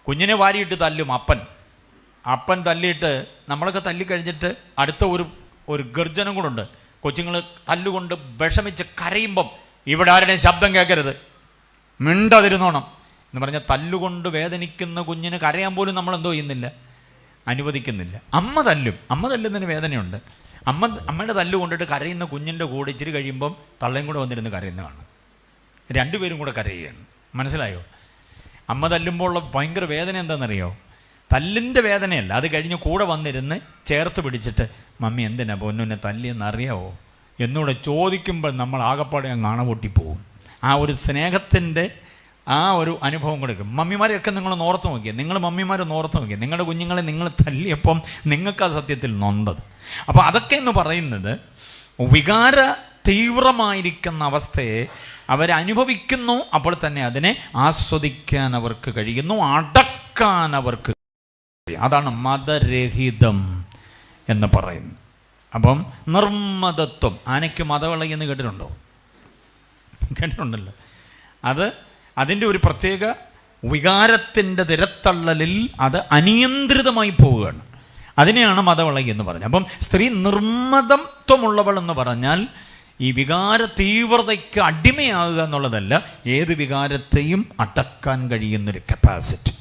കുഞ്ഞിനെ വാരിയിട്ട് തല്ലും അപ്പൻ തല്ലിയിട്ട്, നമ്മളൊക്കെ തല്ലിക്കഴിഞ്ഞിട്ട് അടുത്ത ഒരു ഗർജനം കൂടുണ്ട്. കൊച്ചുങ്ങൾ തല്ലുകൊണ്ട് വിഷമിച്ച് കരയുമ്പം ഇവിടെ ആരുടെയും ശബ്ദം കേൾക്കരുത്, മിണ്ടതിരുന്നോണം എന്ന് പറഞ്ഞാൽ തല്ലുകൊണ്ട് വേദനിക്കുന്ന കുഞ്ഞിന് കരയാൻ പോലും നമ്മൾ എന്തോ ചെയ്യുന്നില്ല, അനുവദിക്കുന്നില്ല. അമ്മ തല്ലുന്നതിന് വേദനയുണ്ട്. അമ്മയുടെ തല്ല് കൊണ്ടിട്ട് കരയുന്ന കുഞ്ഞിൻ്റെ കൂടെ ഇച്ചിരി കഴിയുമ്പം തള്ളയും കൂടെ വന്നിരുന്ന് കരയുന്നതാണ്. രണ്ടുപേരും കൂടെ കരയുകയാണ്. മനസ്സിലായോ? അമ്മ തല്ലുമ്പോൾ ഉള്ള ഭയങ്കര വേദന എന്താണെന്നറിയോ? തല്ലിൻ്റെ വേദനയല്ല, അത് കഴിഞ്ഞ് കൂടെ വന്നിരുന്ന് ചേർത്ത് പിടിച്ചിട്ട് മമ്മി എന്തിനാ പൊന്നുന്നെ തല്ലിയെന്നറിയാവോ എന്നൂടെ ചോദിക്കുമ്പോൾ നമ്മൾ ആകപ്പാടെ അങ്ങ് കാണപൊട്ടിപ്പോവും. ആ ഒരു സ്നേഹത്തിൻ്റെ ആ ഒരു അനുഭവം കൊടുക്കും. മമ്മിമാരെയൊക്കെ നിങ്ങൾ ഓർത്ത് നോക്കിയേ, നിങ്ങൾ മമ്മിമാരൊന്ന് ഓർത്ത് നോക്കിയേ, നിങ്ങളുടെ കുഞ്ഞുങ്ങളെ നിങ്ങൾ തല്ലിയപ്പം നിങ്ങൾക്ക് ആ സത്യത്തിൽ നൊന്തത്. അപ്പോൾ അതൊക്കെ എന്ന് പറയുന്നത് വികാര തീവ്രമായിരിക്കുന്ന അവസ്ഥയെ അവരനുഭവിക്കുന്നു. അപ്പോൾ തന്നെ അതിനെ ആസ്വദിക്കാൻ അവർക്ക് കഴിയുന്നു, അടക്കാൻ അവർക്ക് കഴിയും. അതാണ് മതരഹിതം എന്ന് പറയുന്നത്. അപ്പം നിർമ്മതത്വം. ആനയ്ക്ക് മതവിളയി എന്ന് കേട്ടിട്ടുണ്ടോ? കേട്ടിട്ടുണ്ടല്ലോ. അതിൻ്റെ ഒരു പ്രത്യേക വികാരത്തിൻ്റെ തിരത്തള്ളലിൽ അത് അനിയന്ത്രിതമായി പോവുകയാണ്. അതിനെയാണ് മതവിളയി എന്ന് പറഞ്ഞത്. അപ്പം സ്ത്രീ നിർമ്മതത്വമുള്ളവൾ എന്ന് പറഞ്ഞാൽ ഈ വികാര തീവ്രതയ്ക്ക് അടിമയാകുക എന്നുള്ളതല്ല, ഏത് വികാരത്തെയും അടക്കാൻ കഴിയുന്നൊരു കപ്പാസിറ്റി.